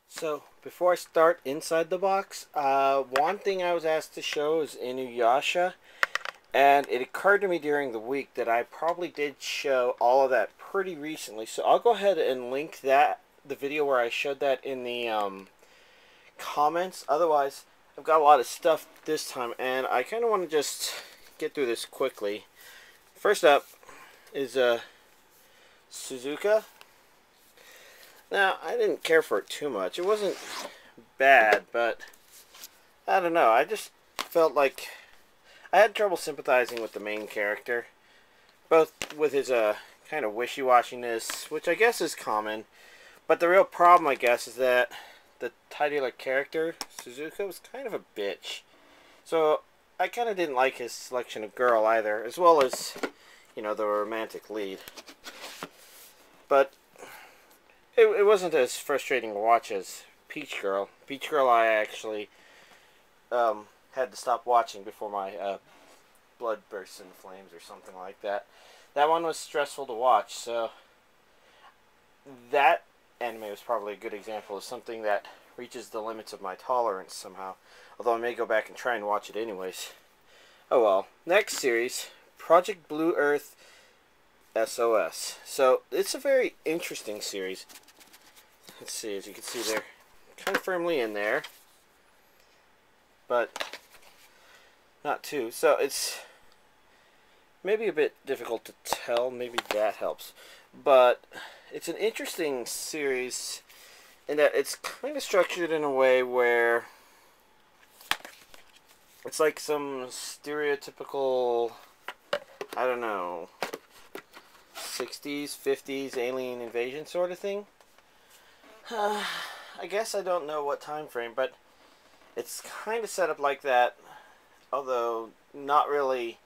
So, before I start inside the box, one thing I was asked to show is Inuyasha, and it occurred to me during the week that I probably did show all of that pretty recently. So I'll go ahead and link the video where I showed that in the comments. Otherwise, I've got a lot of stuff this time, and I kind of want to just get through this quickly. First up is Suzuka. Now, I didn't care for it too much. It wasn't bad, but I don't know. I just felt like I had trouble sympathizing with the main character, both with his kind of wishy-washiness, which I guess is common, but the real problem, I guess, is that the titular character, Suzuka, was kind of a bitch. So I kind of didn't like his selection of girl either, as well as, the romantic lead. But it wasn't as frustrating to watch as Peach Girl. Peach Girl I actually had to stop watching before my blood bursts into flames or something like that. That one was stressful to watch, so that anime was probably a good example of something that reaches the limits of my tolerance somehow. Although I may go back and try and watch it anyways. Oh well. Next series, Project Blue Earth SOS. So, it's a very interesting series. Let's see, as you can see, they're kind of firmly in there, but not too. So it's maybe a bit difficult to tell. Maybe that helps. But it's an interesting series in that it's kind of structured in a way where it's like some stereotypical, I don't know, 60s, 50s alien invasion sort of thing. I guess I don't know what time frame, but it's kind of set up like that, although not really.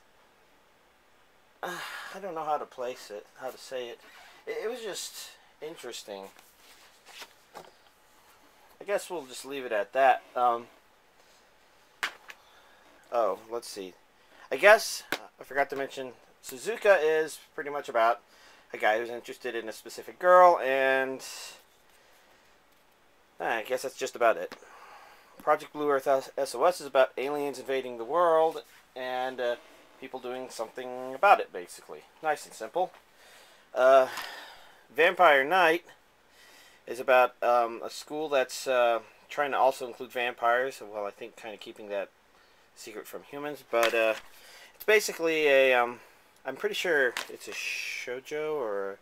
I don't know how to place it, how to say it. It was just interesting. I guess we'll just leave it at that. Oh, let's see. I guess I forgot to mention Suzuka is pretty much about a guy who's interested in a specific girl, and I guess that's just about it. Project Blue Earth SOS is about aliens invading the world and people doing something about it, basically. Nice and simple. Vampire Knight is about a school that's trying to also include vampires. Well, I think kind of keeping that secret from humans. But it's basically a, I'm pretty sure it's a shoujo or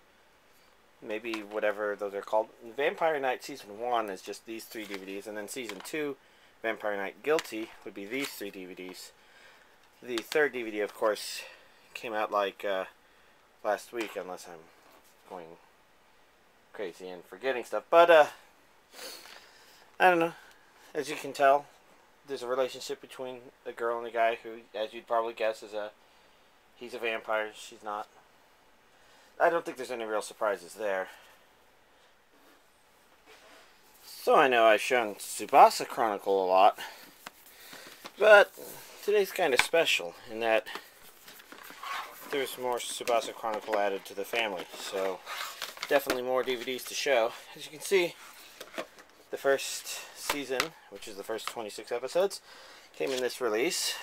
maybe whatever those are called. Vampire Knight Season 1 is just these 3 DVDs, and then Season 2, Vampire Knight Guilty, would be these 3 DVDs. The third DVD, of course, came out like last week, unless I'm going crazy and forgetting stuff. But, I don't know. As you can tell, there's a relationship between a girl and a guy who, as you'd probably guess, he's a vampire, she's not. I don't think there's any real surprises there. So I know I've shown Tsubasa Chronicle a lot, but today's kind of special in that there's more Tsubasa Chronicle added to the family, so definitely more DVDs to show. As you can see, the first season, which is the first 26 episodes, came in this release,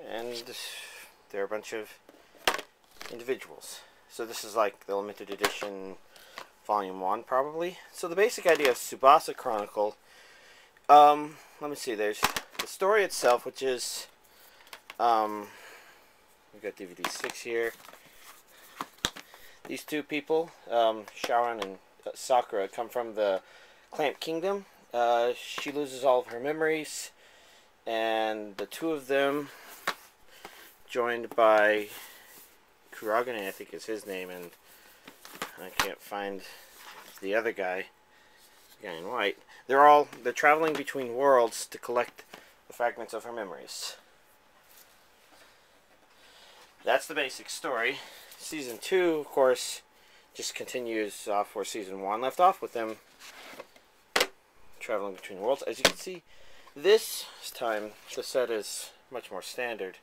and there are a bunch of individuals. So this is like the limited edition volume 1 probably. So the basic idea of Tsubasa Chronicle, let me see, there's the story itself, which is we've got DVD 6 here. These two people, Sharon and Sakura, come from the Clamp Kingdom. She loses all of her memories, and the two of them, joined by Kuragane, I think is his name, and I can't find the other guy, the guy in white. They're traveling between worlds to collect the fragments of her memories. That's the basic story. Season 2, of course, just continues off where Season 1 left off, with them traveling between worlds. As you can see, this time the set is much more standard.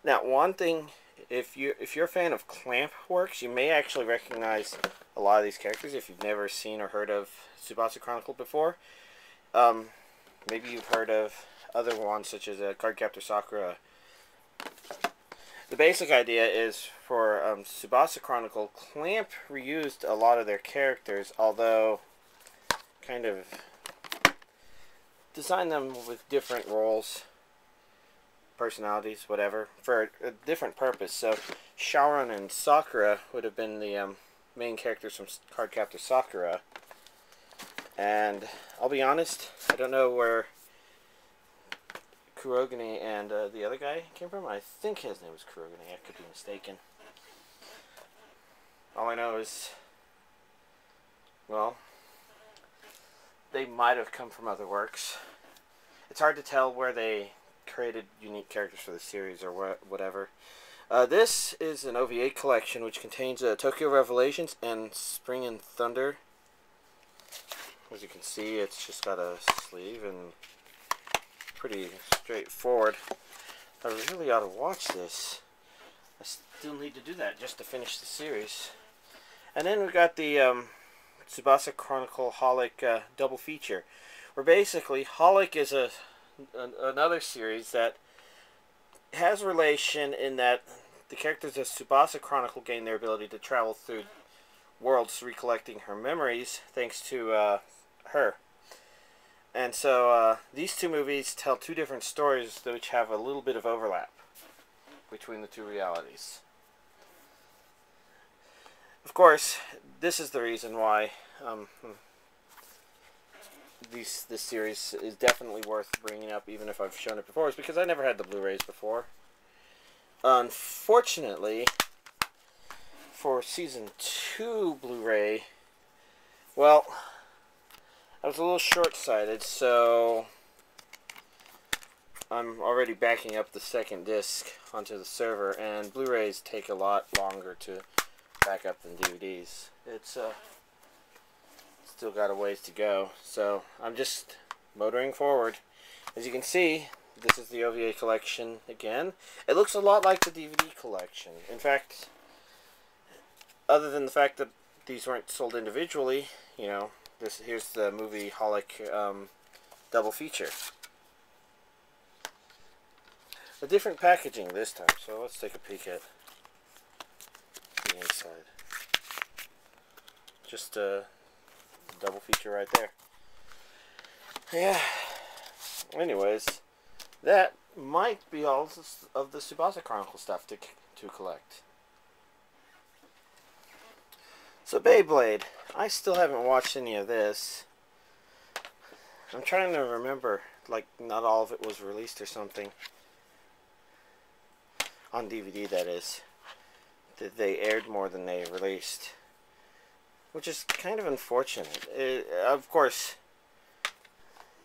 Now, one thing if you're a fan of Clamp works, you may actually recognize a lot of these characters if you've never seen or heard of Tsubasa Chronicle before. Maybe you've heard of other ones such as Cardcaptor Sakura. The basic idea is for Tsubasa Chronicle, Clamp reused a lot of their characters, although kind of designed them with different roles, personalities, whatever, for a different purpose. So Sharon and Sakura would have been the main characters from Cardcaptor Sakura. And I'll be honest, I don't know where Kurogane and the other guy came from. I think his name was Kurogane. I could be mistaken. All I know is, well, they might have come from other works. It's hard to tell where they created unique characters for the series or whatever. This is an OVA collection which contains Tokyo Revelations and Spring and Thunder. As you can see, it's just got a sleeve and pretty straightforward. I really ought to watch this. I still need to do that just to finish the series. And then we got the Tsubasa Chronicle Holic double feature, where basically Holic is another series that has relation in that the characters of Tsubasa Chronicle gain their ability to travel through worlds, recollecting her memories thanks to her. And so these two movies tell two different stories which have a little bit of overlap between the two realities. Of course, this is the reason why this series is definitely worth bringing up, even if I've shown it before, is because I never had the Blu-rays before. Unfortunately, for Season 2 Blu-ray, well, I was a little short-sighted, so I'm already backing up the second disc onto the server, and Blu-rays take a lot longer to back up than DVDs. It's still got a ways to go, so I'm just motoring forward. As you can see, this is the OVA collection again. It looks a lot like the DVD collection. In fact, other than the fact that these weren't sold individually, you know, here's the movie Holic double feature. A different packaging this time, so let's take a peek at the inside. Just a double feature right there. Yeah. Anyways, that might be all of the Tsubasa Chronicle stuff to collect. So Beyblade, I still haven't watched any of this. I'm trying to remember, like, not all of it was released or something. On DVD, that is. That they aired more than they released. Which is kind of unfortunate. Of course,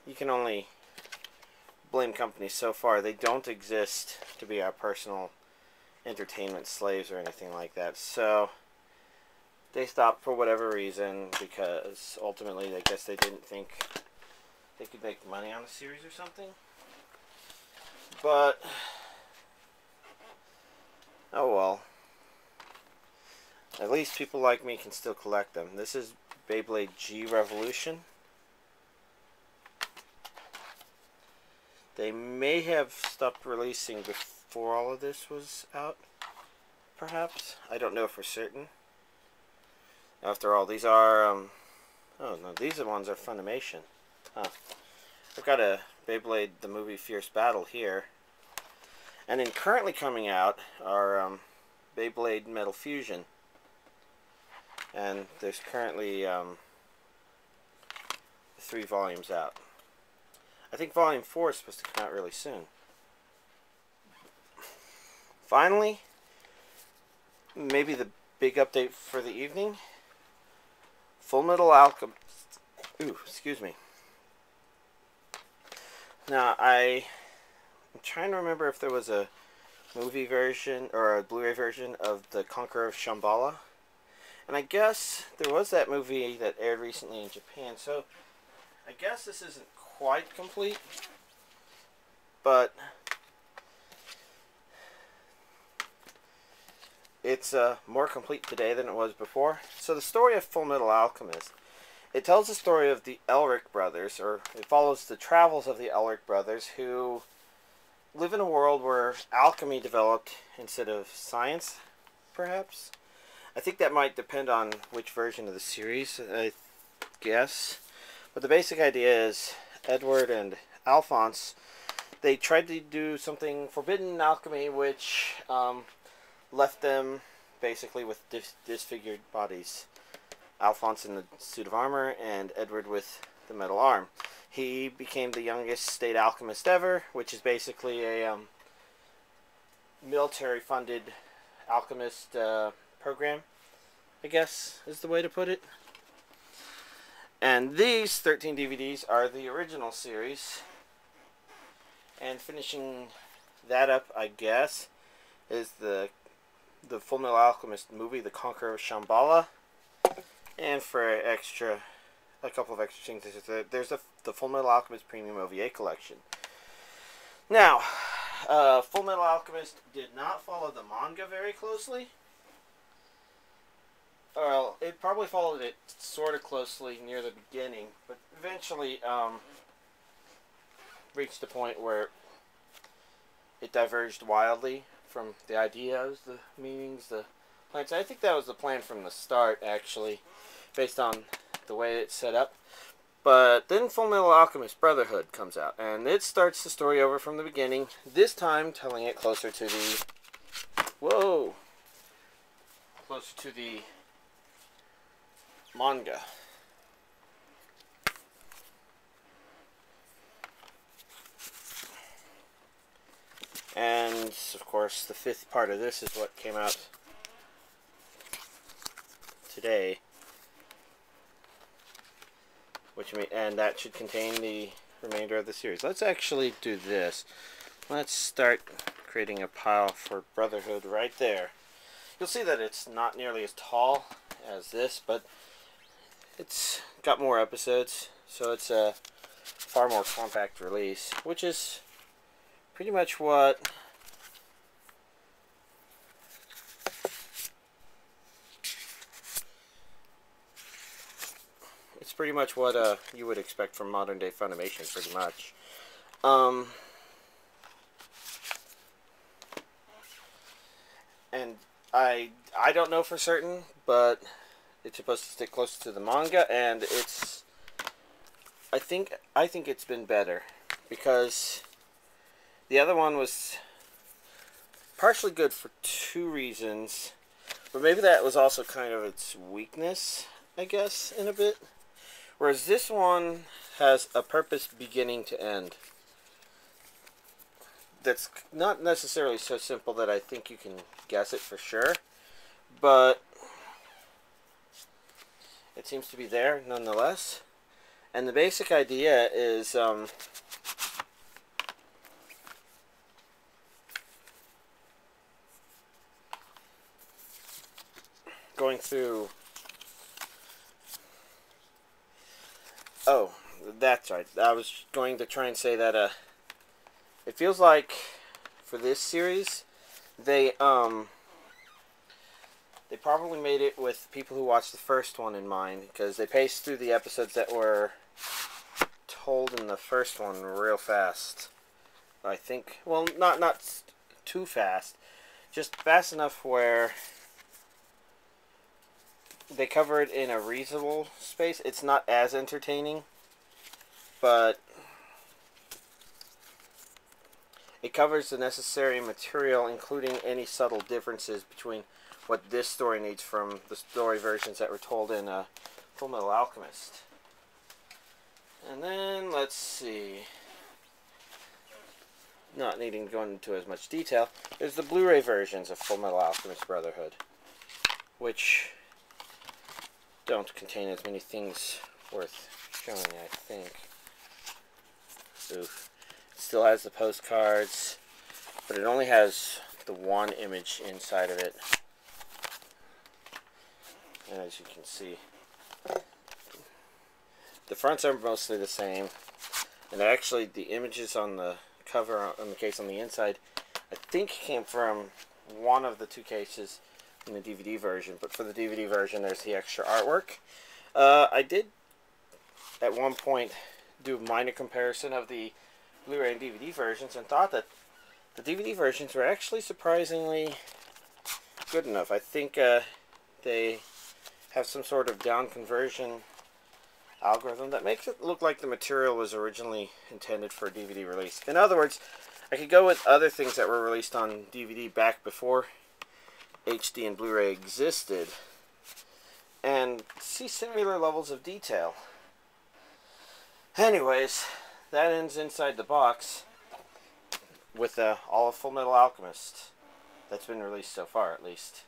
you can only blame companies so far. They don't exist to be our personal entertainment slaves or anything like that. So they stopped for whatever reason, because ultimately I guess they didn't think they could make money on the series or something. But oh well. At least people like me can still collect them. This is Beyblade G Revolution. They may have stopped releasing before all of this was out, perhaps. I don't know for certain. After all, these are, oh no, these are the ones that are Funimation. Huh. I've got a Beyblade the movie Fierce Battle here. And then currently coming out are Beyblade Metal Fusion. And there's currently 3 volumes out. I think Volume 4 is supposed to come out really soon. Finally, maybe the big update for the evening. Full Metal Alchemist. Ooh, excuse me. Now, I'm trying to remember if there was a movie version or a Blu-ray version of The Conqueror of Shambhala. And I guess there was that movie that aired recently in Japan, so I guess this isn't quite complete, but it's more complete today than it was before. So the story of Full Metal Alchemist, it tells the story of the Elric brothers, or it follows the travels of the Elric brothers, who live in a world where alchemy developed instead of science, perhaps. I think that might depend on which version of the series, I guess. But the basic idea is Edward and Alphonse, they tried to do something forbidden in alchemy, which left them basically with disfigured bodies. Alphonse in the suit of armor, and Edward with the metal arm. He became the youngest state alchemist ever, which is basically a military-funded alchemist program, I guess is the way to put it. And these 13 DVDs are the original series. And finishing that up, I guess, is the Full Metal Alchemist movie, The Conqueror of Shambhala. And for a couple of extra things, there's the Full Metal Alchemist Premium OVA collection. Now, Full Metal Alchemist did not follow the manga very closely. Well, it probably followed it sort of closely near the beginning, but eventually reached a point where it diverged wildly from the ideas, the meanings, the plans. I think that was the plan from the start, actually, based on the way it's set up. But then Full Metal Alchemist Brotherhood comes out, and it starts the story over from the beginning, this time telling it closer to the... Whoa! Closer to the manga. And, of course, the fifth part of this is what came out today. And that should contain the remainder of the series. Let's actually do this. Let's start creating a pile for Brotherhood right there. You'll see that it's not nearly as tall as this, but it's got more episodes, so it's a far more compact release, which is pretty much what you would expect from modern day Funimation, pretty much. And I don't know for certain, but it's supposed to stick closer to the manga, and I think it's been better, because the other one was partially good for two reasons, but maybe that was also kind of its weakness, I guess, in a bit. Whereas this one has a purpose beginning to end. That's not necessarily so simple that I think you can guess it for sure, but it seems to be there nonetheless. And the basic idea is going through... Oh, that's right. I was going to try and say that it feels like for this series they probably made it with people who watched the first one in mind, because they paced through the episodes that were told in the first one real fast. I think, well, not too fast, just fast enough where they cover it in a reasonable space. It's not as entertaining, but it covers the necessary material, including any subtle differences between what this story needs from the story versions that were told in Full Metal Alchemist. And then, let's see, not needing to go into as much detail, there's the Blu-ray versions of Full Metal Alchemist Brotherhood, which don't contain as many things worth showing, I think. Oof. It still has the postcards, but it only has the one image inside of it. And as you can see, the fronts are mostly the same, and actually the images on the cover, on the case on the inside, I think came from one of the two cases, in the DVD version, but for the DVD version there's the extra artwork. I did at one point do a minor comparison of the Blu-ray and DVD versions and thought that the DVD versions were actually surprisingly good enough. I think they have some sort of down conversion algorithm that makes it look like the material was originally intended for a DVD release. In other words, I could go with other things that were released on DVD back before HD and Blu-ray existed and see similar levels of detail. Anyways, that ends Inside the Box with all of Full Metal Alchemist that's been released so far, at least.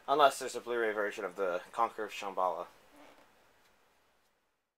Unless there's a Blu-ray version of the Conqueror of Shambhala.